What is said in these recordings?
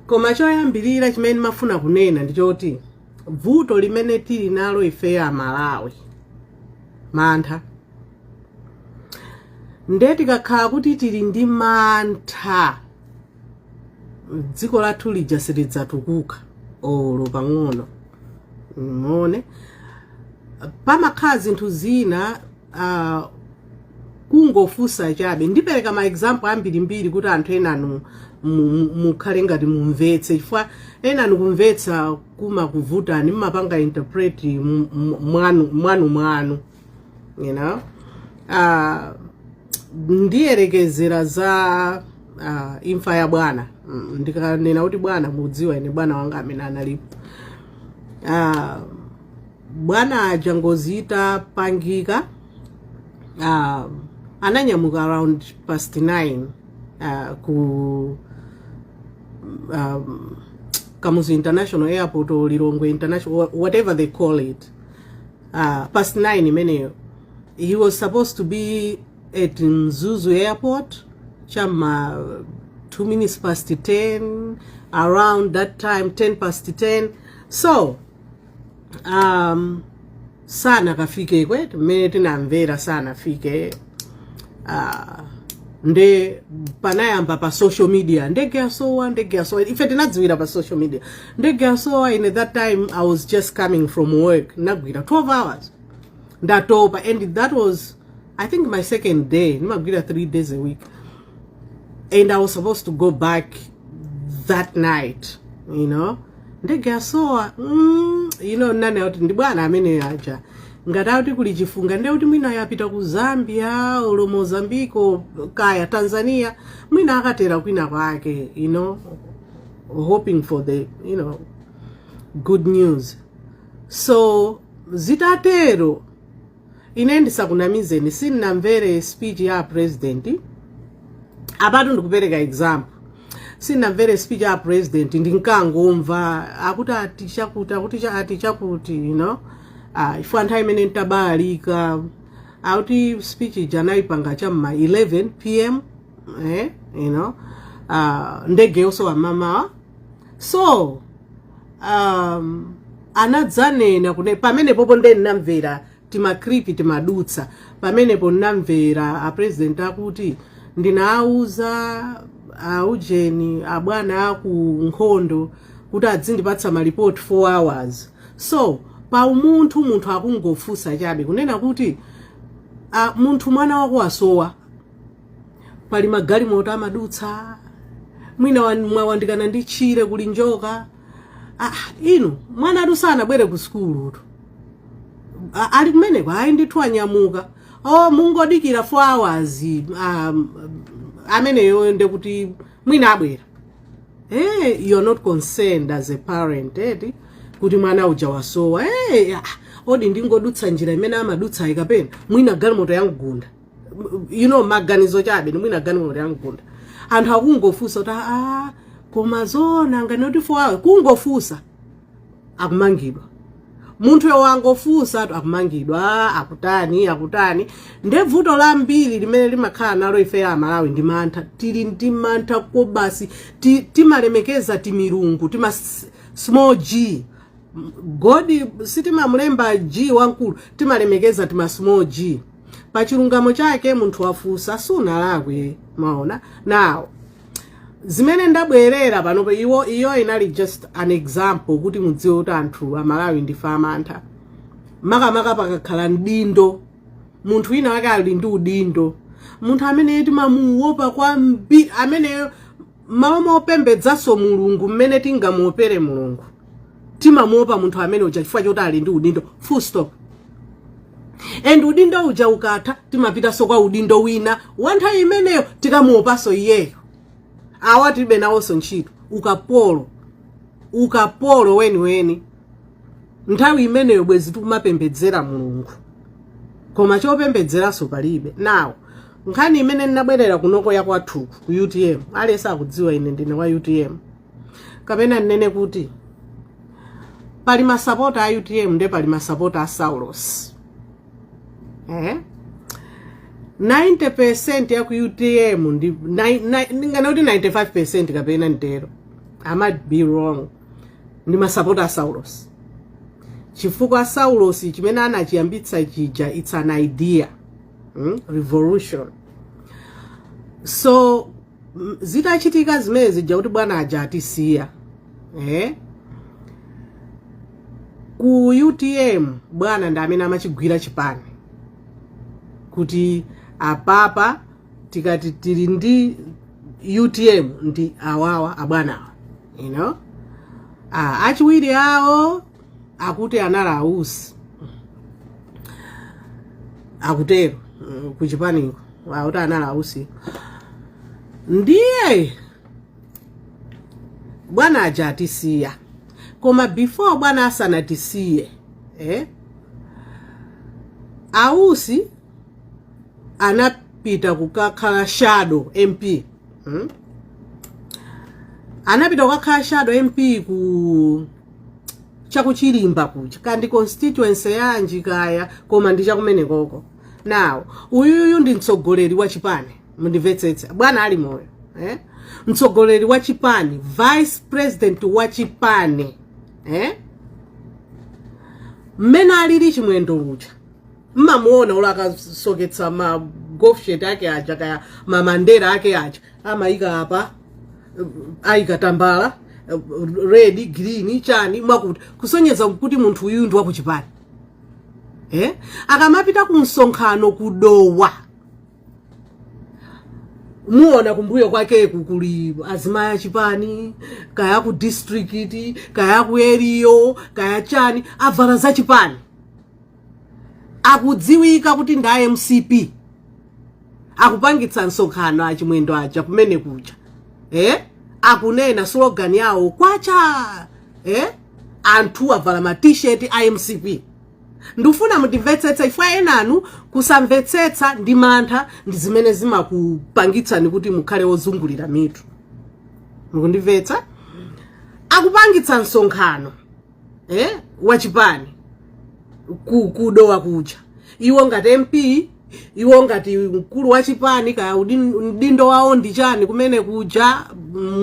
Koma choyambirira chimene mafuna kunena ndichoti vuto limene tili nalo ife a Malawi mantha. Ndeti kakhala kuti tili ndi mantha dziko lathu lija silidzatukuka olo pang'ono. Mone pamakhala zinthu zina kungofusa chabe. Ndipereka ma example ambirimbiri kuti anthu enanu mukhale ngati mumvetse chifukwa enanu kumvetsa kumakuvutani mmapanga interpret mwanu you know. Ndiyerekezera za imfa ya bwana. Ndikanena kuti bwana mudziwa ine bwana wanga amene analipo. Bwana aja ngozi itapangika ananyamuka around past 9 ku Kamuzu International Airport or Lilongwe International, whatever they call it. Past 9 imeneyo. He was supposed to be at Mzuzu Airport chama 2 minutes past 10, around that time 10 past 10. So sana kafike kwetu mmene tinamvera sana fike nde panayamba pa social media ndege yasowa ife tinadziwira pa social media ndege yasowa. In that time I was just coming from work nagwira 12 hours ndatopa, and that was I think my second day. Nimagwira 3 days a week, and I was supposed to go back that night, you know. Ndege yasowa you know nane oti ndi bwana amene aja ngatauti kulichifunga nde kuti mwina yapita ku Zambia olo Mozambique kaya Tanzania, mwina akatera kwina kwake, you know, hoping for the, you know, good news. So zitatero ine ndisakunamizeni sinnamvere speech ya president. Abatu ndikupereka example. Sinnamvere speech ya president ndinkangomva akuti atichakuti you know. If one time in ntabalika auti speech jana ipanga chama 11 p.m. You know, ndege oso wa mama. So anadzanena kune pamene popo ndeni namvera tima creepy timadutsa pamene po namvera a president akuti ndinauza ujeni abwana aku nkhondo kuti adzindipatsa ma report 4 hours. So pa munthu akungofusa chabe kunena kuti munthu mwana wako wasowa pali magali moto amadutsa mwina mwawandikana ndi chire kuli njoka inu mwana adusana bwere ku skulu ali kumene kwa ndithu anyamuka mungodikira 4 hours amene yonde kuti mwina abwera. You're not concerned as a parent kuti mwana uja wasowa. Odi ndingodutsa njira imene amadutsa ikapena mwina galimoto yangunda, you know, maganizo chabe mwina galimoto yangunda. Anthu akungofusa kuti koma zona nganoti 4 hours kungofusa akumangidwa. Munthu wangofusa akumangidwa akutani ndevuto lambiri limene limakhala nalo ife a Malawi ndi mantha. Tili ndi mantha ko basi timalemekeza timirungu tima small g God sitima mlemba G wankulu timalemekeza tima small g. Pachilungamo chake munthu wafusa suna lakwe maona. Now zimene ndabwerera pano iyo inali just an example kuti mudziwe kuti anthu a Malawi ndife amantha. Makamaka pakakhala ndindo munthu wina wake ali ndi udindo, munthu amene timamuopa kwambiri, amene mama opembedzaso Mulungu mmene tingamuopere Mulungu timamuopa munthu amene uja chifukwa choti ali ndi udindo, full stop. And udindo uja ukatha timapita so kwa udindo wina wanthawi imeneyo tikamuopaso iyeyo. Awa tibe nawonso ntchito ukapolo weni nthawi imeneyo bwezi tikumapembedzera Mulungu koma chopembedzeraso palibe. Now nkhani imene ndinabwerera kunoko ya kwathu ku UTM alesa akudziwa ine ndine wa UTM kapena nnene kuti pali masapota a UTM nde pali masapota a Saulos. 90% ya ku UTM ndi ngana kuti 95% kapena ntero I might be wrong, ndi masapota Saulos. Chifukwa Saulos chimene anachiyambitsa chija, it's an idea, revolution. So zitachitika zimene zija kuti bwana aja atisiya, ku UTM bwana ndi amene amachigwira chipani kuti apapa tikati tili ndi UTM ndi awawa abwanawa, you know. Achiwiri awo akuti analausi akutero kuchipaniko akuti analausi, ndiye bwana aja atisiya. Koma before bwana asanatisiye, ausi anapita kukakhala shadow MP, anapita kukakhala shadow MP ku chakuchilimba kucha kandi constituency yanji kaya, koma ndi chakumene koko. Now uyuyu ndi mtsogoleri wa chipani, mundimvetsetsa bwana ali moyo, mtsogoleri wa chipani, vice president wa chipani, mmene alili chimwendo lucha mmamuona ula akasoketsa ma golf shirt ake aja kaya mamandera ake aja amayika apa, ayika tambala red green chani mwakuti kusonyeza kuti munthu uyu ndi wa kuchipani. Akamapita ku msonkhano kudowa, muona kumbuyo kwake kuli azimaya chipani, kaya ku district, kaya ku area, kaya chani, avala za chipani. Akudziwika kuti nda MCP. Akupangitsa msonkhano achimwendo aja kumene kucha. Akunena slogan yawo kwacha. Anthu avala ma t-shirt a MCP. Ndufuna mundimvetsetsa ifwa enanu kusamvetsetsa ndi mantha ndi zimene zimakupangitsani kuti mukhale ozungulira mitu. Mukundimvetsa? Akupangitsa msonkhano wa chipani kudowa kucha. Iwo ngati MP, iwo ngati mkulu wa chipani kaya udindo wawo ndi chani kumene kuja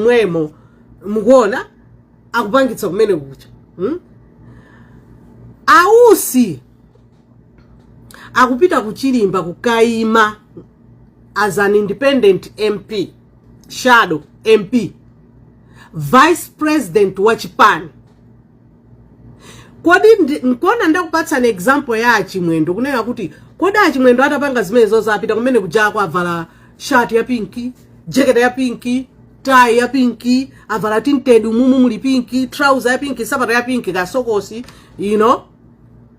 mwemo. Mukuona? Akupangitsa kumene kucha. Ausi akupita kuchilimba kukaima as an independent MP, shadow MP, vice president wa chipani. Kodi nkona ndakupatsa an example ya achimwendo kunena kuti kodi achimwendo atapanga zimene zozapita kumene kujako avala shirt ya pinki, jacket ya pinki, tie ya pinki, avala tinted umumu muli pinki, trouser ya pinki, sapato ya pinki, kasokosi, you know.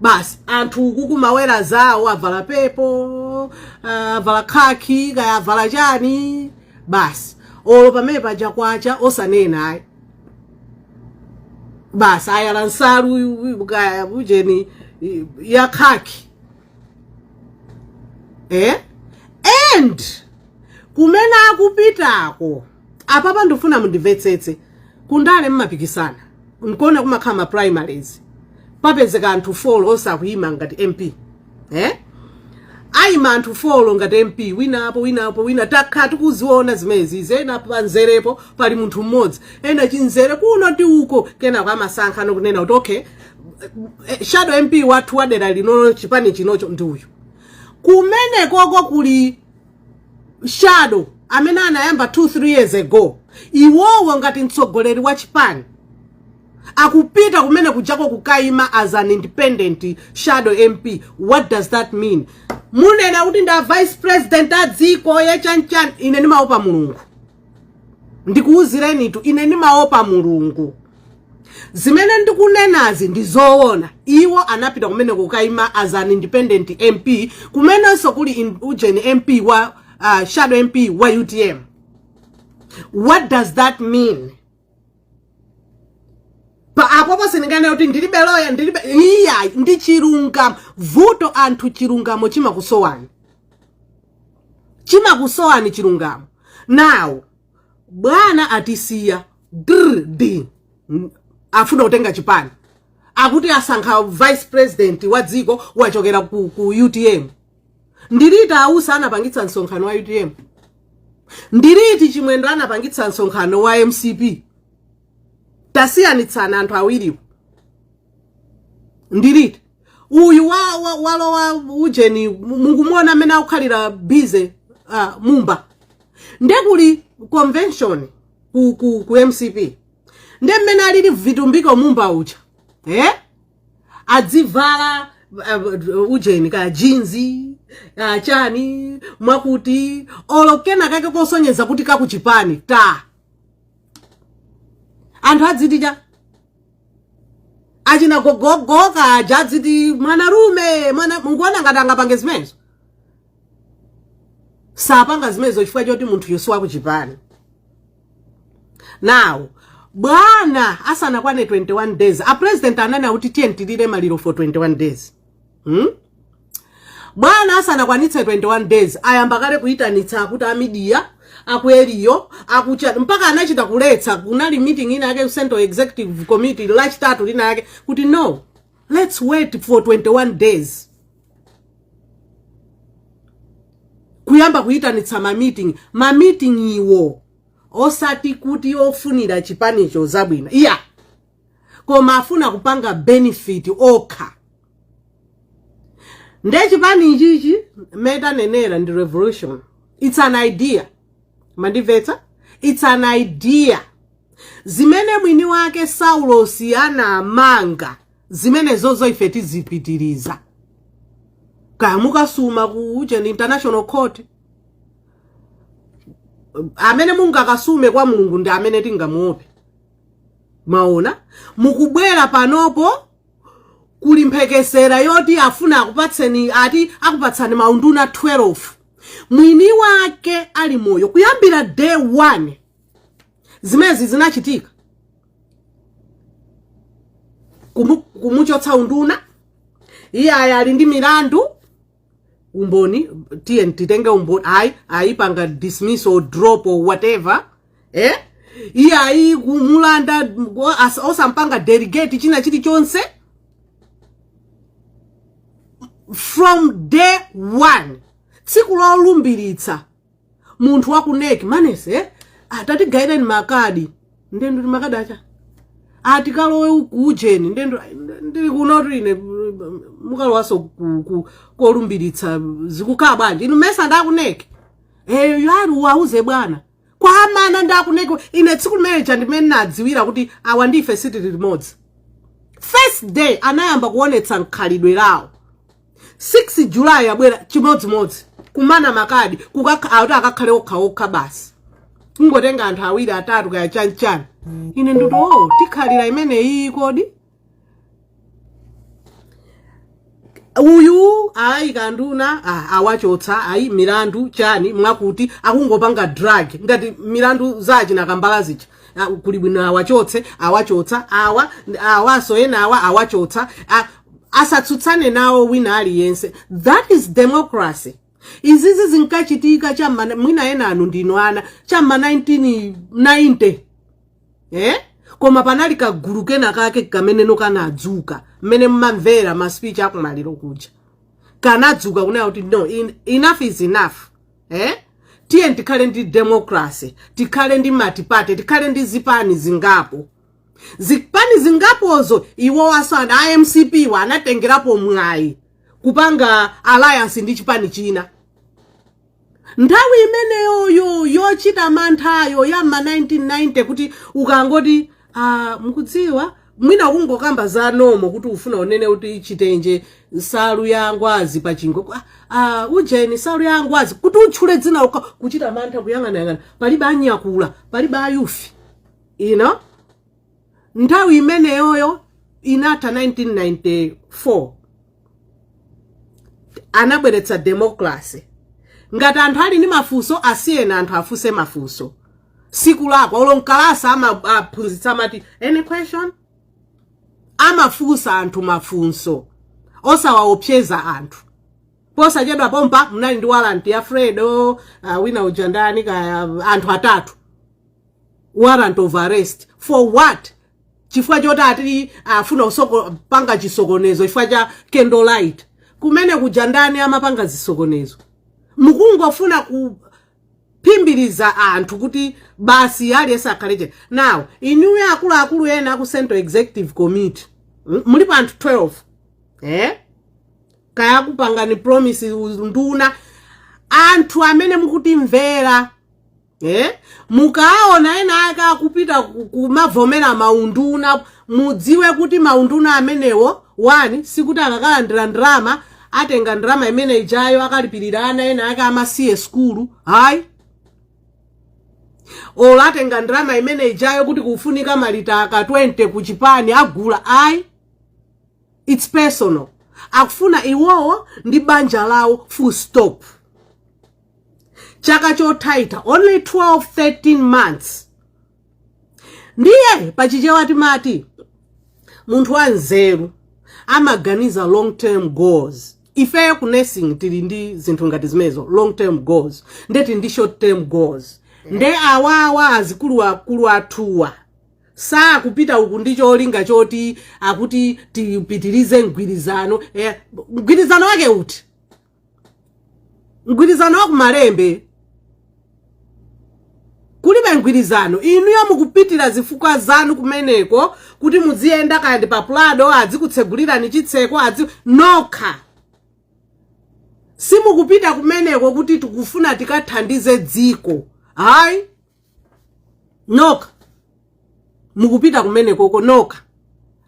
Basi anthu kukumawera zawo avala pepo, avala khaki, kaya avala chani, basi olo pamene paja kwacha osanena ayi. Basi ayala nsalu kaya ujeni ya khaki. And kumena akupitako apapa ndifuna mundimvetsetse kundale mmapikisana nkona kumakhala primaries papezeka anthu 4 osakuyima ngati MP. Ayima anthu 4 ngati MP, wina takha tikuziona zimezi zena panzerepo pali munthu mmodzi, ena chinzere kuno ti uko kena kwa masankha nokunena kuti okay, shadow MP wathu wadera lino chipani chinocho ndi uyu. Kumene koko kuli shadow amene anayamba 2-3 years ago, iwowo ngati mtsogoleri wa chipani akupita kumene kujako kukaima as an independent shadow MP. What does that mean? Munena kuti nda vice president adziko yechanchan. Ine ndimaopa mulungu, ndikuuzireni tu ine ndimaopa mulungu. Zimene ndikunenazi ndizoona. Iwo anapita kumene kukaima as an independent MP, kumenenso kuli ujeni MP wa shadow MP wa UTM. What does that mean? Pa apopo siningane kuti ndilibe loya ndilibe iya ndi chilungamo. Vuto anthu chilungamo chimakusowani. Chimakusowani chilungamo. Now bwana atisiya afuna kutenga chipani. Akuti asankha vice president wa dziko wachokera ku UTM. Ndiliti ausa anapangitsa msonkhano wa UTM? Ndiliti chimwendo anapangitsa msonkhano wa MCP? tasiyanitsana anthu awiriwo ndiriti uyu walowa ujeni mungumuona amene akukhalira busy mumba ndekuli convention ku MCP nde mmene alili vitumbiko mumba uja adzivala ujeni ka jinzi chani mwakuti olokena kake kosonyeza kuti kakuchipani ta anthu adzitija achina gogogoka ajadziti mwanarume munguona ngati angapange zimenezo sapanga zimenezo chifukwa choti munthu yosuwa kuchipani. Now bwana asanakwane 21 days a president anana kuti tiyentilire maliro for 21 days bwana asanakwanitse 21 days ayamba kale kuitanitsa kuti media akweriyo akucha mpaka anachita kuletsa kunali meeting ina yake Central Executive Committee lachitatu lina yake kuti no, let's wait for 21 days kuyamba kuitanitsa ma meeting iwo osati kuti ofunira chipanicho zabwina koma afuna kupanga benefit okha. Nde chipani ichichi meta nenera ndi revolution. It's an idea. Mandiveta? It's an idea. Zimene mwini wake Saulo siana manga. Zimene zozo ifeti zipitiriza. Kamuka suma kuuje ni international court. Amene mungu akasume kwa mulungu ndi amene tingamuope. Maona? Mukubwera panopo kulimphekesera yoti afuna akupatseni ati akupatsani maunduna 12. Mwini wake ali moyo kuyambira day 1. Zimezi zinachitika. Kumuchotsa unduna. Iya ali ndi milandu. Umboni titenge umboni aipanga dismiss or drop or whatever iya kumulanda osampanga delegate china chiti chonse from day 1 tsiku lolumbiritsa munthu wakuneki manese atati gaireni makadi ndendo makadi acha atikalowe kuujeni ndendo ndili kunotrine mukalo waso kolumbiritsa zikukhala bwanji inu mesa ndakuneki yari wauze bwana kwa amana ndakuneki ine tsiku limene ndimene nadziwira kuti awa ndife city limodzi. First day anayamba kuonetsa nkhalidwe lawo 6 July abwera chimodzimodzi kumana makadi kukakhala akakhale okha basi ngotenga anthu awiri atatu kaya chanchani ine nduto tikhalira imene iyi kodi uyu kanduna awachotsa milandu chani mwakuti akungopanga drug ngati milandu zachi na kambala zichi kuli bwino awachotsa awaso ena awachotsa asatsutsane nawo wina aliyense. That is democracy. Izizi zinkachitika chama mwina ena anu ndino ana chama 1990 koma panali kagulu kena kake kameneno kanadzuka mmene mmamvera ma speech akumaliro kuja kanadzuka kunena kuti no, enough is enough. Tiye tikhale ndi democracy, tikhale ndi matipate, tikhale ndi zipani zingapo. Zipani zingapozo iwo wasana IMCP wanatengerapo mwayi kupanga alliance ndi chipani china. Ndawi imene yochita manthayo ya ma 1990 kuti ukangoti mukudziwa mwina kungokamba za nomo kuti ufuna unene kuti chitenje salu ya ngwazi pachingo ujeni salu ya ngwazi kuti utchule dzina kuchita mantha kuyang'ana palibe anyakula palibe ayufi ndawi imene yoyo inata 1994 anabweretsa democracy. Ngati anthu ali ni mafunso asiyena anthu afuse mafunso siku lako olonkalasa amaphunzitsa amati any question amafusa anthu mafunso osawaopseza anthu posachedwa pompa mnali ndi warrant ya Fredo wina ujandani ka anthu atatu warrant of arrest for what? Chifukwa choti ati afuna panga chisokonezo chifukwa cha candlelight kumene kujandani amapanga zisokonezo mukungofuna pimbiriza anthu kuti basi aliyense akhale. Now inuyo akulu ena ku Central Executive Committee muli pa anthu 12 kaya kupangani promise nduna anthu amene mukutimvera mukaona ena aka kupita kumavomera maunduna mudziwe kuti maunduna amenewo wani sikuti akakalandira ndrama atenga ndrama imene ijayo akalipirirana ena aka amasiye skulu hayi ola atenga ndrama imene ijayo kuti kufunika malitaka 20 kuchipani agula hayi. It's personal. Akufuna iwowo ndi banja lawo full stop. Chaka chotaita only 12-13 months. Ndiye pachichewa timati munthu wanzeru amaganiza long term goals. Ifeyo ku nursing tili ndi zinthu ngati zimezo long term goals ndeti ndi short term goals. Nde awawa azikulu atuwa saa kupita uku ndicho olinga choti akuti tipitirize mgwirizano. Mgwirizano wake uti mgwirizano wa kumalembe kulibe mgwirizano. Inuyo mukupitira zifukwa zanu kumeneko kuti muzienda kandi pa plado azikutsegulirani chitseko nokha. Simukupita kumeneko kuti tikufuna tikathandize dziko hayi nokha. Mukupita kumeneko nokha.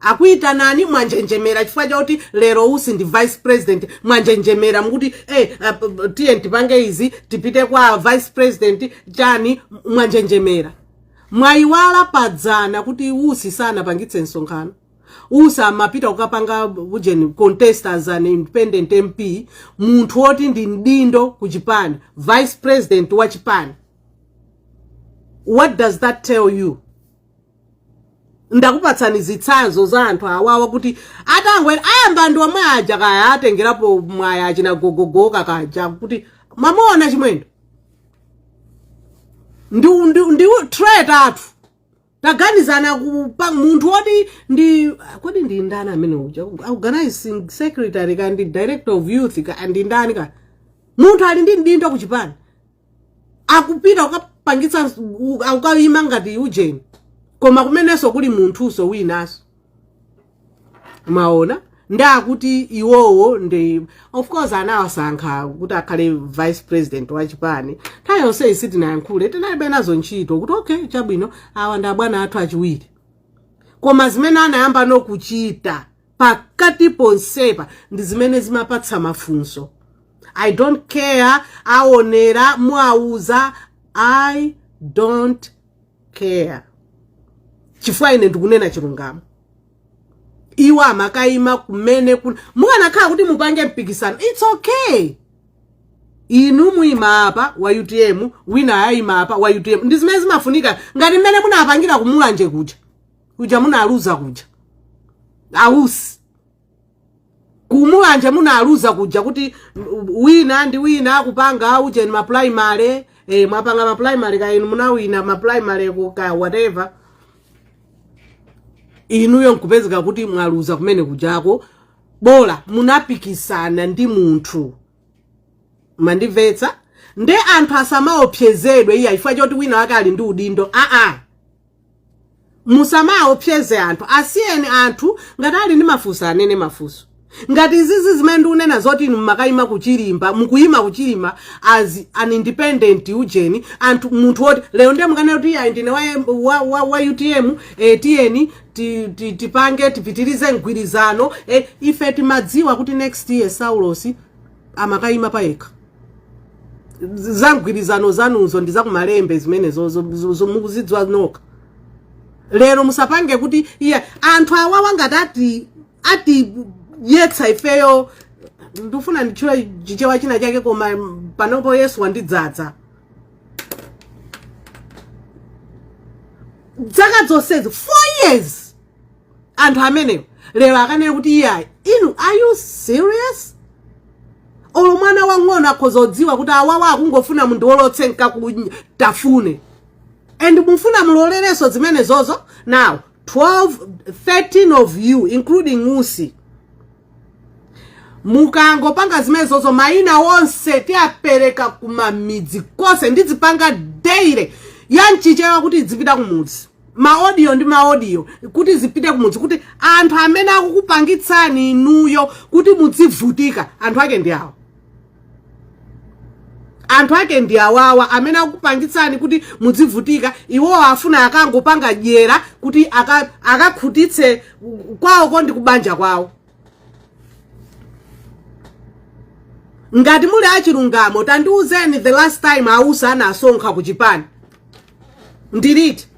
Akuita nani mwanjenjemera chifukwa choti lero usi ndi vice president mwanjenjemera mukuti TNT pange izi tipite kwa vice president chani mwanjenjemera. Mwaiwala padzana kuti usi sana pangitse nsonkhano. Usa mapita ukapanga ujeni contest as an independent MP munthu oti ndi mdindo ku Japan vice president wa Japan. What does that tell you? Ndakupatsani zitsanzo za anthu awawa kuti atangwe ayamba ndo mwaja kaya atengerapo mwaya achina gogogoka kaja kuti mamona chimwendo ndi threat athu taganizana kupa munthu oti ndi kodi ndi ndana amene uja organizing secretary kandi director of youth kandi ndani ka munthu ali ndi ndindo ku Japan akupita ukapangitsa ukayima ngati ujeni koma kumeneso kuli munthuso winaso maona ndakuti iwowo ndi of course anawasankha kuti akhale vice president wa Japan tayo sei siti nayankhule tinalibe nazo ntchito kuti okay chabwino awa ndabwana athu achiwiri koma zimene anayamba nokuchita pakati ponsepa ndi zimene zimapatsa mafunso. I don't care aonera muauza I don't care. Chifukwa ine ndikunena chilungamo. Iwa makaima kumene mukanakhala kuti mupange mpikisano. It's okay. Inu muima apa wa UTM, wina ayima apa wa UTM. Ndi zimene zimafunika ngati mmene munapangira kumulanje kuja. Kuja munaluza kuja. Ausi. Kumulanje munaluza kuja kuti wina ndi wina kupanga uje ma primary, mwapanga ma primary ka inu munawina ma primary ka whatever. Inuyo nkupezeka kuti mwaluza kumene kujako bola munapikisana ndi munthu mandimvetsa nde anthu asamaopyezedwe iya ifwa choti wina wake ali ndi udindo musamaopyeze anthu asiyeni anthu ngati ali ndi mafuso anene mafuso ngati izizi zimene ndikunena zoti inu mmakayima kuchilimba mukuyima kuchilimba as an independent ujeni anthu munthu woti lero ndiye mukanena kuti iya ndine wa UTM TN tipange tipitirize mgwirizano ife timadziwa kuti next year Saulos amakayima payeka za mgwirizano zanuzo ndi zakumalembe zimene zo mukuzidzwa nokha. Lero musapange kuti iya anthu awawa ngati ati yetsa ifeyo ndifuna ndichula chichewa china chake koma panopo Yesu wandidzadza dzaka zonsezi 4 years anthu amene lero akanena kuti iya inu are you serious? Olo mwana wang'ono akhozodziwa kuti awawa akungofuna munthu wolotsenka kutafune and mufuna mulolereso zimene zozo. Now 13 of you including Musi mukango panga zimenezozo maina wonse tiapereka kumamidzi kose ndizipanga daily yanchichewa kuti zipita kumudzi maaudio ndi maaudio kuti zipite kumudzi kuti anthu amene akukupangitsani inuyo kuti mudzivutika anthu ake ndi awo. Anthu ake ndi awawa amene akupangitsani kuti mudzivutika iwo afuna akangopanga dyera kuti akakhutitse kwawo kondi kubanja kwawo. Ngati muli achilungamo tandiuzeni the last time ausa anasonkha ku Chipani ndiliti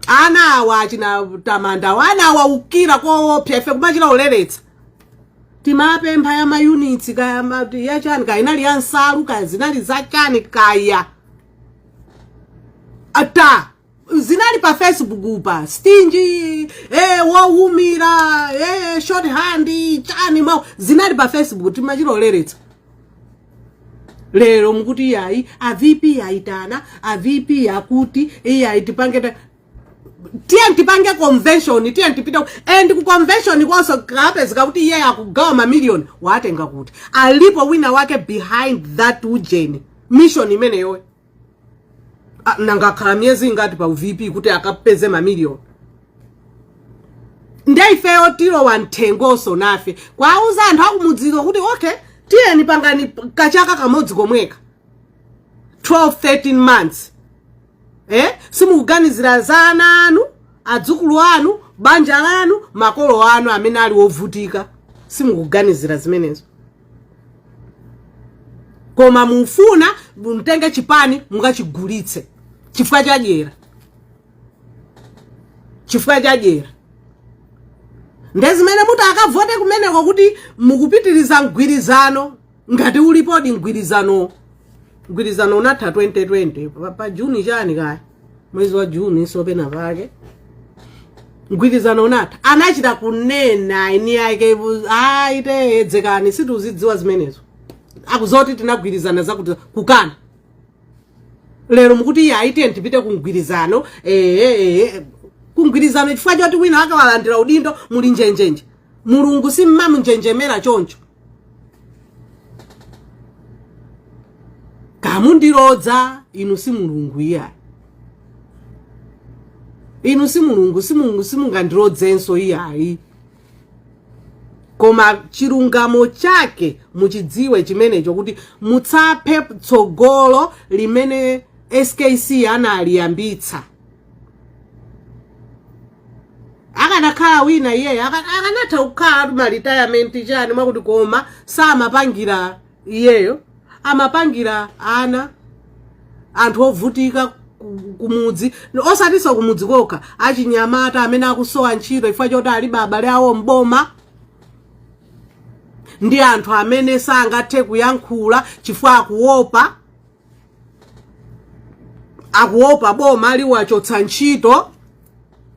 ana awa achina Tamanda wana awa ukira koopsa ife kumachira uleretsa timapempha ya maunits kaya yachani kaya inali ya nsalu kaya zinali zachani kaya ata zinali pa Facebook pa stingy wowumira short hand chani mau zinali pa Facebook timachira uleretsa. Lero mkuti yayi a VP yaitana a VP yakuti yayi tipangeta tipange convention tipita and ku convention kwaso kapezeka kuti iye akugawa mamillion watenga kuti alipo wina wake behind that ujeni mission imeneyo nangakhala myezi ngati pa VP kuti akapeze mamillion. Ndeifeyo tiro wanthengoso nafe kwauza anthu akumudziko kuti okay tiyeni pangani kachaka kamodzi komweka 12-13 months simukuganizira za ana anu adzukulu anu banja lanu makolo anu amene ali wovutika simukuganizira zimenezo koma mufuna mtenge Chipani mukachigulitse chifukwa chadyera ndezimene muti akavote kumeneko kuti mukupitiriza mgwirizano ngati ulipodi mgwirizano unatha 2020 pa Juni chani kaya mwezi wa Juni sopena pake mgwirizano unatha anachita kunena ini yake aite edzekani situzidziwa zimenezo akuzoti tinagwirizana zakuti kukana lero mukuti yaite tipite kumgwirizano kumgwirizano chifukwa choti wina akawalandira udindo muli njenjenje mulungu simmamu njenjemera choncho kamundirodza inu si mulungu iya inu si mulungu simungandirodzenso iyayi koma chilungamo chake muchidziwe chimenecho kuti mutsaphe tsogolo limene SKC analiyambitsa akanakhala wina iye akanatha kukhala ma retirement chani mwakuti koma samapangira iyeyo amapangira ana anthu ovutika kumudzi osatinso kumudzi kokha achinyamata amene akusowa ntchito chifukwa choti alibe abale awo mboma ndi anthu amene sangathe kuyankhula chifukwa akuopa boma aliwachotsa ntchito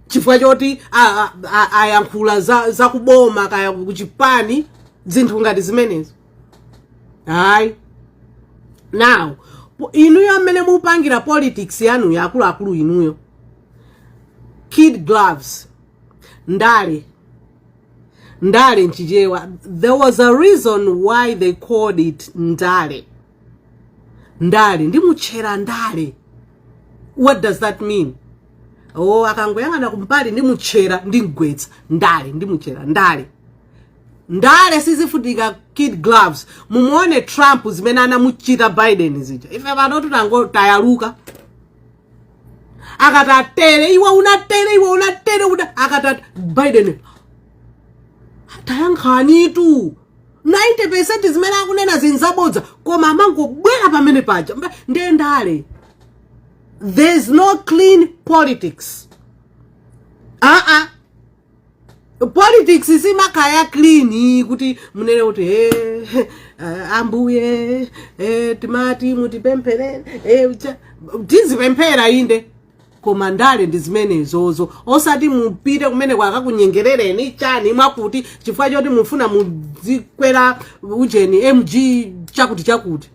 chifukwa choti ayankhula za kuboma kaya kuchipani zinthu ngati zimenezo. Hayi now inuyo amene mupangira politics yanu yakuluakulu inuyo kid gloves ndale nchichewa there was a reason why they called it ndale ndi muchera ndale. What does that mean? Akangoyangana kumpali ndi muchera ndi mgwetsa ndi muchera ndale sizifutika kid gloves mumuone Trump zimene anamuchita Biden zija ife vanoti tango tayaluka akatatere iwe unatere akata Biden tayankhanitu 90% zimene akunena zinzabodza koma amangobwera pamene paja ndendale. There's no clean politics. Politics is imakaya clean kuti munene kuti ambuye timati mutipemphere tizipemphera inde koma ndale ndi zimene zozo osati mupite kumene kwakakunyengerereni chani mwakuti chifukwa choti mufuna mudzikwera ujeni MG chakuti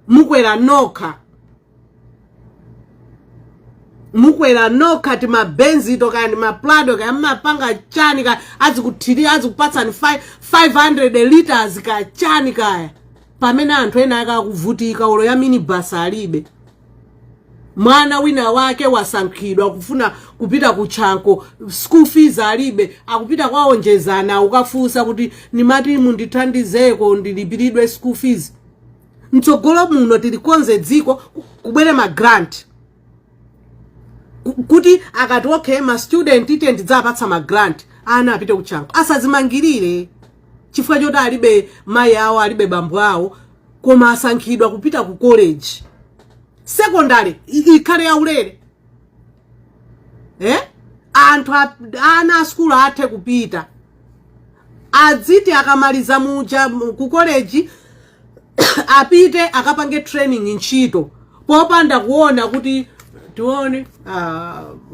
mukwera nokha mukwera noka ti mabenzi to kandi maplado ka mapanga chani ka azikuthiri azikupatsani 500 liters ka chani kaya pamene anthu ena akakuvutika ulo ya minibus alibe. Mwana wina wake wasankhidwa kufuna kupita kuchanko school fees alibe akupita kwaonjezana ukafusa kuti nimati mundithandizeko ndilipiridwe school fees. Mtsogolo muno tilikonze dziko kubwere ma grant kuti akati okay ma student ite ndidzapatsa ma grant ana apite kuchanko asazimangirire chifukwa choti alibe mai awo alibe bambo awo koma asankhidwa kupita ku college secondary ikhale yaulere anthu ana school athe kupita adziti akamaliza muja ku college apite akapange training ntchito popanda kuona kuti tione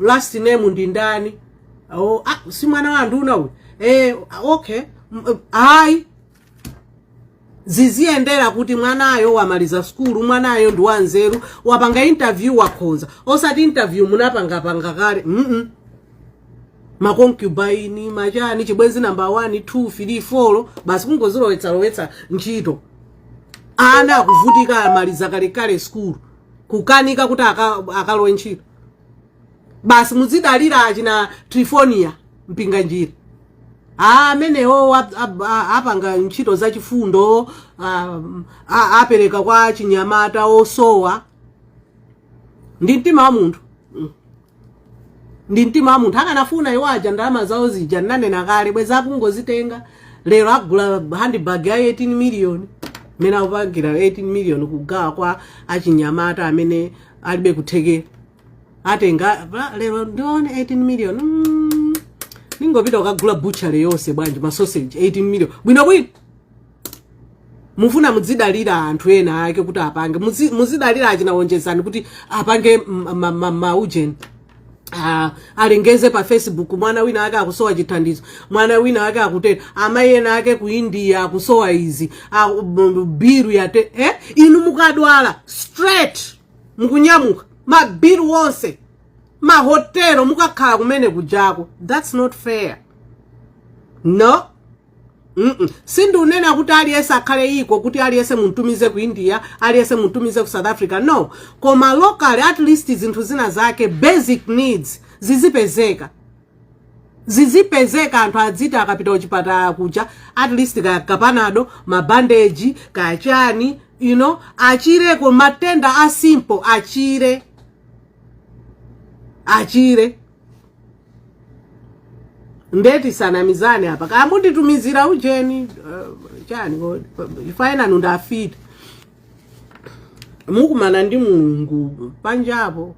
last name ndi ndani si mwana wa nduna uyu okay hayi ziziendera kuti mwanayo wamaliza school mwanayo ndi wanzeru wapanga interview wakhonza osati interview munapanga kale makonkubine machani chibwenzi number 1 2 3 4 basi kungozilowetsa ntchito ana akuvutika amaliza kale school kukanika kuti akalowe ntchito basi muzidalira achina Trifonia mpinga njira amenewo apanga ntchito za chifundo apereka kwa chinyamata osowa ndi mtima wa munthu akanafuna iwaja ndalama zawo zija nanena kale bweza kungozitenga lero agula handbag ya 18 million mena upangira 18 million kugawa kwa achinyamata amene alibe kuthekera atenga lero ndione 18 million ningopita ukagula butchery yonse bwanji ma sausage 18 million bwino mufuna muzidalira anthu ena ake kuti apange muzidalira achinaonjezani kuti apange maujeni alengeze pa Facebook mwana wina ake akusowa chithandizo mwana wina ake akutera amayi ena ake ku India akusowa izi biru yate inu mukadwala straight mukunyamuka mabiru wonse mahotelo mukakhala kumene kujako. That's not fair. No. Sindunena kuti aliyese akhale iko kuti aliyese muntumize ku India aliyese muntumize ku South Africa. No. Koma local at least zinthu zina zake basic needs zizipezeka anthu adzita akapita kuchipatala kuja at least ka panado mabandage ka chani achire ko matenda a simple achire ndeti sana mizani hapa kamuti tumizira ujeni chani ifaina nunda afiti mukumana ndi Mulungu panjapo